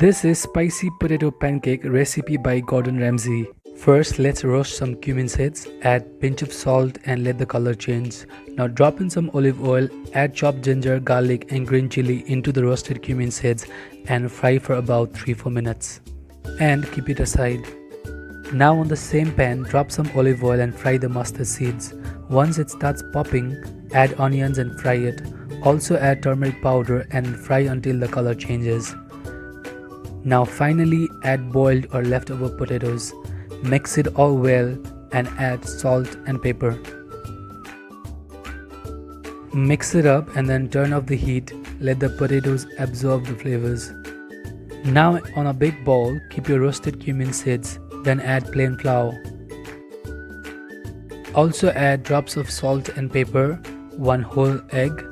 This is spicy potato pancake recipe by Gordon Ramsay. First, let's roast some cumin seeds, add pinch of salt and let the color change. Now drop in some olive oil, add chopped ginger, garlic and green chili into the roasted cumin seeds and fry for about 3-4 minutes. And keep it aside. Now on the same pan, drop some olive oil and fry the mustard seeds. Once it starts popping, add onions and fry it. Also add turmeric powder and fry until the color changes. Now finally add boiled or leftover potatoes. Mix it all well and add salt and pepper. Mix it up and then turn off the heat. Let the potatoes absorb the flavors. Now on a big bowl, keep your roasted cumin seeds, then add plain flour. Also add drops of salt and pepper, 1 whole egg.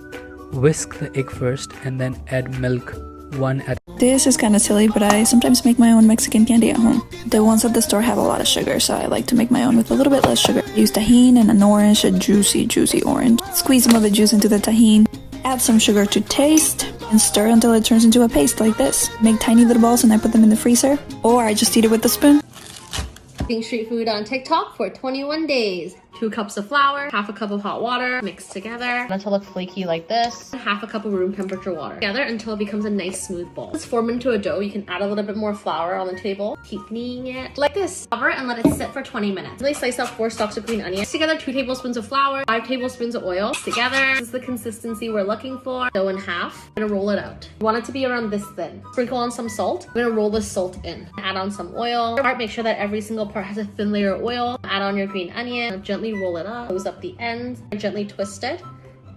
Whisk the egg first and then add milk, 1 at. This is kind of silly, but I sometimes make my own Mexican candy at home. The ones at the store have a lot of sugar, so I like to make my own with a little bit less sugar. Use tahini and an orange, a juicy orange. Squeeze some of the juice into the tahini. Add some sugar to taste and stir until it turns into a paste like this. Make tiny little balls and I put them in the freezer, or I just eat it with a spoon. Eating street food on TikTok for 21 days. 2 cups of flour, half a cup of hot water, mixed together until it's flaky like this. Half a cup of room temperature water together until it becomes a nice smooth ball. Let's form into a dough. You can add a little bit more flour on the table. Keep kneading it like this. Cover and let it sit for 20 minutes. Really slice out 4 stalks of green onion. Mix together 2 tablespoons of flour, 5 tablespoons of oil. Mix together. This is the consistency we're looking for. Dough in half. I'm gonna roll it out. You want it to be around this thin. Sprinkle on some salt. I'm gonna roll the salt in. Add on some oil. Make sure that every single part has a thin layer of oil. Add on your green onion. Gently roll it up. Close up the ends. Gently twist it.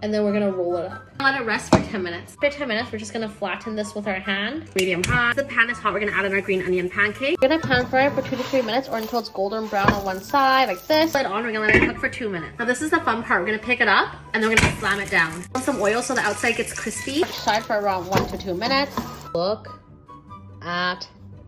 And then we're gonna roll it up. Let it rest for 10 minutes. After 10 minutes, we're just gonna flatten this with our hand. Medium high. As the pan is hot, we're gonna add in our green onion pancake. We're gonna pan fry it for 2 to 3 minutes or until it's golden brown on one side, like this. Put it on, we're gonna let it cook for 2 minutes. Now this is the fun part. We're gonna pick it up and then we're gonna slam it down. Put some oil so the outside gets crispy. Each side for around 1 to 2 minutes. Look at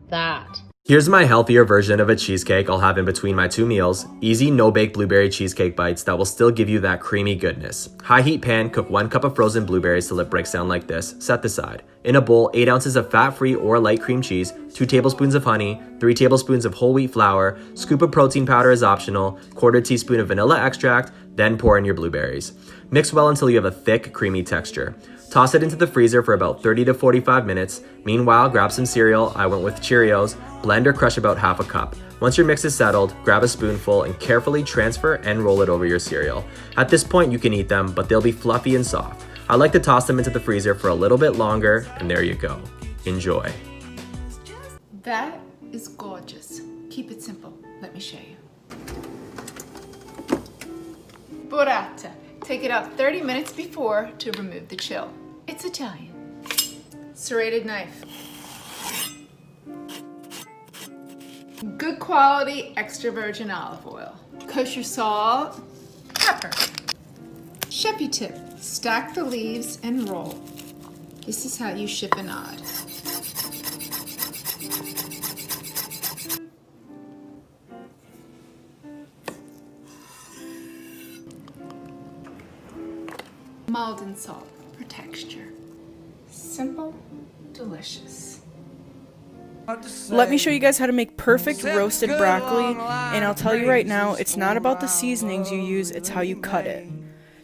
that. Here's my healthier version of a cheesecake I'll have in between my 2 meals. Easy no-bake blueberry cheesecake bites that will still give you that creamy goodness. High heat pan, cook 1 cup of frozen blueberries till it breaks down like this. Set aside. In a bowl, 8 ounces of fat-free or light cream cheese, 2 tablespoons of honey, 3 tablespoons of whole wheat flour, scoop of protein powder is optional, 1/4 teaspoon of vanilla extract, then pour in your blueberries. Mix well until you have a thick, creamy texture. Toss it into the freezer for about 30 to 45 minutes. Meanwhile, grab some cereal. I went with Cheerios. Blend or crush about half a cup. Once your mix is settled, grab a spoonful and carefully transfer and roll it over your cereal. At this point, you can eat them, but they'll be fluffy and soft. I like to toss them into the freezer for a little bit longer, and there you go. Enjoy. That is gorgeous. Keep it simple. Let me show you. Burrata. Take it out 30 minutes before to remove the chill. It's Italian. Serrated knife. Good quality extra virgin olive oil. Kosher salt. Pepper. Chefy tip. Stack the leaves and roll. This is how you chiffonade. Maldon salt for texture. Simple, delicious. Let me show you guys how to make perfect roasted broccoli, and I'll tell you right now, it's not about the seasonings you use, it's how you cut it.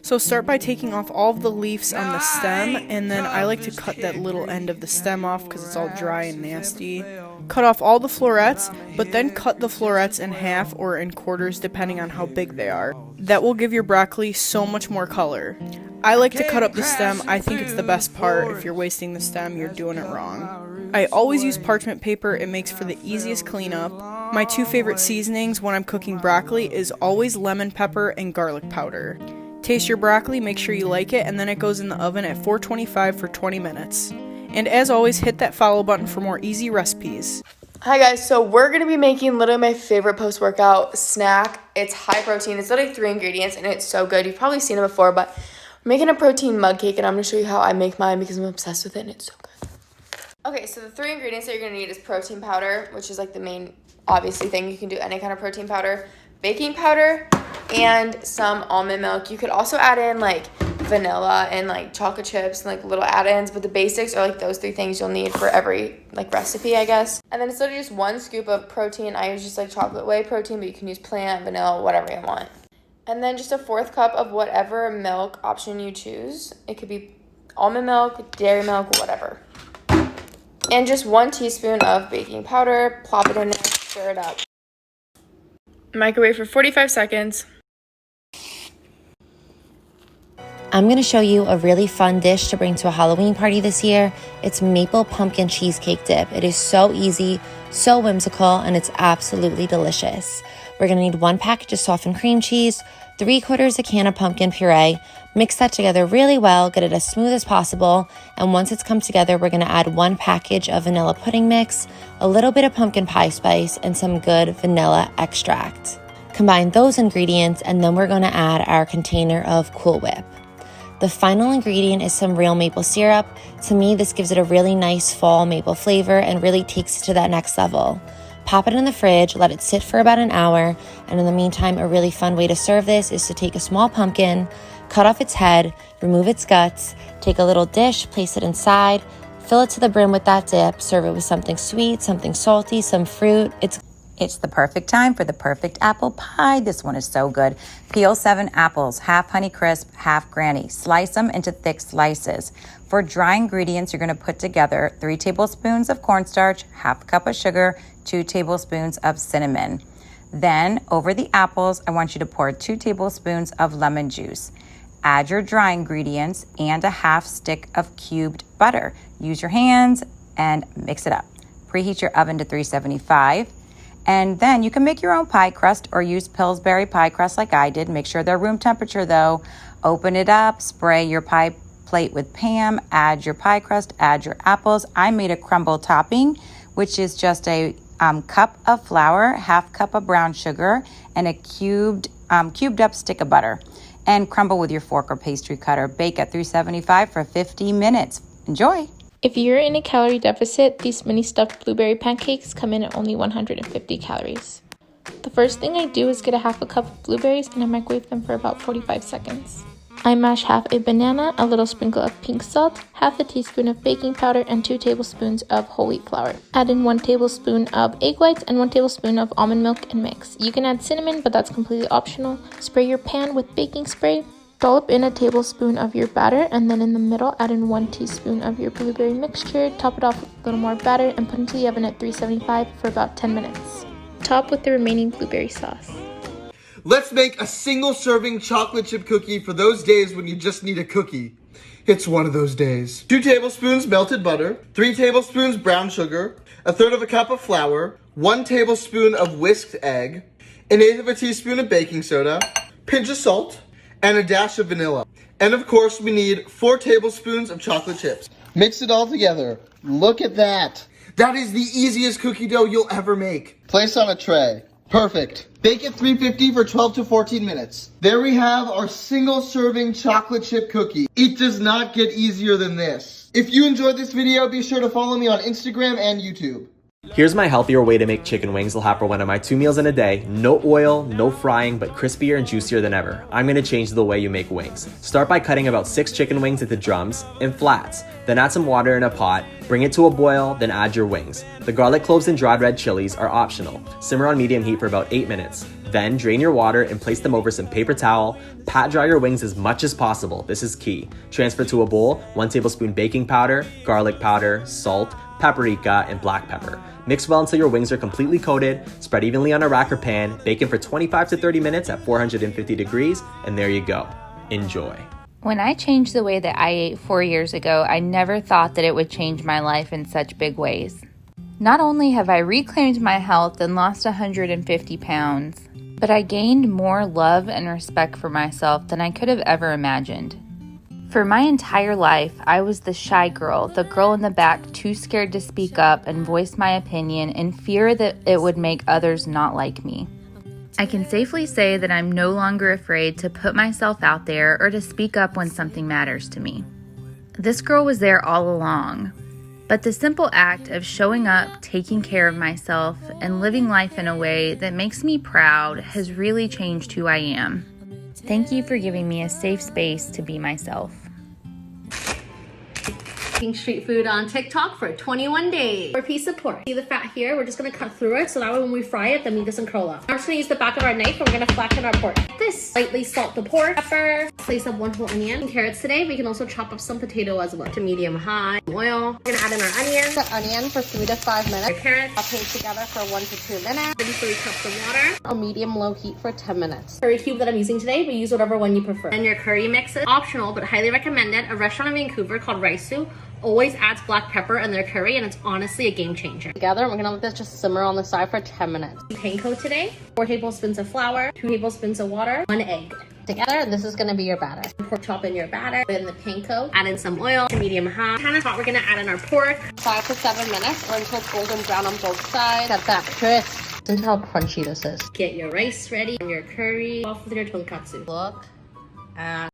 So start by taking off all of the leaves on the stem, and then I like to cut that little end of the stem off because it's all dry and nasty. Cut off all the florets, but then cut the florets in half or in quarters depending on how big they are. That will give your broccoli so much more color. I like to cut up the stem. I think it's the best part. If you're wasting the stem, you're doing it wrong. I always use parchment paper. It makes for the easiest cleanup. My 2 favorite seasonings when I'm cooking broccoli is always lemon pepper and garlic powder. Taste your broccoli, make sure you like it, and then it goes in the oven at 425 for 20 minutes. And as always, hit that follow button for more easy recipes. Hi guys, so we're going to be making literally my favorite post-workout snack. It's high protein. It's literally 3 ingredients and it's so good. You've probably seen it before, but we're making a protein mug cake and I'm going to show you how I make mine because I'm obsessed with it and it's so good. Okay, so the 3 ingredients that you're going to need is protein powder, which is like the main, obviously, thing. You can do any kind of protein powder, baking powder, and some almond milk. You could also add in like vanilla and like chocolate chips and like little add-ins, but the basics are like those 3 things you'll need for every like recipe, I guess. And then it's literally just 1 scoop of protein. I use just like chocolate whey protein, but you can use plant, vanilla, whatever you want. And then just a 1/4 cup of whatever milk option you choose. It could be almond milk, dairy milk, whatever. And just 1 teaspoon of baking powder. Plop it in there, stir it up. Microwave for 45 seconds. I'm going to show you a really fun dish to bring to a Halloween party this year. It's maple pumpkin cheesecake dip. It is so easy, so whimsical, and it's absolutely delicious. We're going to need 1 package of softened cream cheese, 3/4 a can of pumpkin puree. Mix that together really well, get it as smooth as possible, and once it's come together, we're going to add 1 package of vanilla pudding mix, a little bit of pumpkin pie spice, and some good vanilla extract. Combine those ingredients, and then we're going to add our container of Cool Whip. The final ingredient is some real maple syrup. To me, this gives it a really nice fall maple flavor and really takes it to that next level. Pop it in the fridge, let it sit for about an hour, and in the meantime, a really fun way to serve this is to take a small pumpkin, cut off its head, remove its guts, take a little dish, place it inside, fill it to the brim with that dip, serve it with something sweet, something salty, some fruit. It's the perfect time for the perfect apple pie. This one is so good. Peel 7 apples, half Honeycrisp, half Granny. Slice them into thick slices. For dry ingredients, you're going to put together 3 tablespoons of cornstarch, half a cup of sugar, 2 tablespoons of cinnamon. Then, over the apples, I want you to pour 2 tablespoons of lemon juice. Add your dry ingredients and a half stick of cubed butter. Use your hands and mix it up. Preheat your oven to 375. And then you can make your own pie crust or use Pillsbury pie crust like I did. Make sure they're room temperature though. Open it up, spray your pie plate with Pam, add your pie crust, add your apples. I made a crumble topping, which is just a cup of flour, half cup of brown sugar, and a cubed up stick of butter. And crumble with your fork or pastry cutter. Bake at 375 for 50 minutes. Enjoy! If you're in a calorie deficit, these mini stuffed blueberry pancakes come in at only 150 calories. The first thing I do is get a half a cup of blueberries and I microwave them for about 45 seconds. I mash half a banana, a little sprinkle of pink salt, half a teaspoon of baking powder, and 2 tablespoons of whole wheat flour. Add in 1 tablespoon of egg whites and 1 tablespoon of almond milk and mix. You can add cinnamon, but that's completely optional. Spray your pan with baking spray. Dollop in a tablespoon of your batter, and then in the middle, add in 1 teaspoon of your blueberry mixture. Top it off with a little more batter and put into the oven at 375 for about 10 minutes. Top with the remaining blueberry sauce. Let's make a single serving chocolate chip cookie for those days when you just need a cookie. It's one of those days. 2 tablespoons melted butter, 3 tablespoons brown sugar, 1/3 cup of flour, 1 tablespoon of whisked egg, 1/8 teaspoon of baking soda, pinch of salt, and a dash of vanilla. And of course, we need 4 tablespoons of chocolate chips. Mix it all together. Look at that. That is the easiest cookie dough you'll ever make. Place on a tray. Perfect. Bake at 350 for 12 to 14 minutes. There we have our single serving chocolate chip cookie. It does not get easier than this. If you enjoyed this video, be sure to follow me on Instagram and YouTube. Here's my healthier way to make chicken wings I'll have for one of my 2 meals in a day. No oil, no frying, but crispier and juicier than ever. I'm gonna change the way you make wings. Start by cutting about 6 chicken wings into drums and flats. Then add some water in a pot, bring it to a boil, then add your wings. The garlic cloves and dried red chilies are optional. Simmer on medium heat for about 8 minutes. Then drain your water and place them over some paper towel. Pat dry your wings as much as possible. This is key. Transfer to a bowl, 1 tablespoon baking powder, garlic powder, salt, paprika, and black pepper. Mix well until your wings are completely coated. Spread evenly on a rack or pan. Bake in for 25 to 30 minutes at 450 degrees, and there you go. Enjoy. When I changed the way that I ate 4 years ago, I never thought that it would change my life in such big ways. Not only have I reclaimed my health and lost 150 pounds, but I gained more love and respect for myself than I could have ever imagined. For my entire life, I was the shy girl, the girl in the back too scared to speak up and voice my opinion in fear that it would make others not like me. I can safely say that I'm no longer afraid to put myself out there or to speak up when something matters to me. This girl was there all along, but the simple act of showing up, taking care of myself, and living life in a way that makes me proud has really changed who I am. Thank you for giving me a safe space to be myself. Street food on TikTok for 21 days. For a piece of pork. See the fat here? We're just gonna cut through it so that way when we fry it, the meat doesn't curl up. We're just gonna use the back of our knife and we're gonna flatten our pork. Like this. Lightly salt the pork, pepper, slice up 1 whole onion, and carrots today. We can also chop up some potato as well. To medium high. Oil. We're gonna add in our onions. The onion for 3 to 5 minutes. Our carrots. Sauté together for 1 to 2 minutes. 3 cups of water. On medium-low heat for 10 minutes. Curry cube that I'm using today, but use whatever one you prefer. And your curry mix is optional, but highly recommended. A restaurant in Vancouver called Raisu always adds black pepper in their curry, and it's honestly a game changer. Together, we're gonna let this just simmer on the side for 10 minutes. Panko today, 4 tablespoons of flour, 2 tablespoons of water, 1 egg. Together, and this is gonna be your batter. Pork chop in your batter, put in the panko, add in some oil, medium high. Kind of hot, we're gonna add in our pork. 5 to 7 minutes, or until it's golden brown on both sides. Get that crisp. Listen to how crunchy this is. Get your rice ready, and your curry, off with your tonkatsu. Look at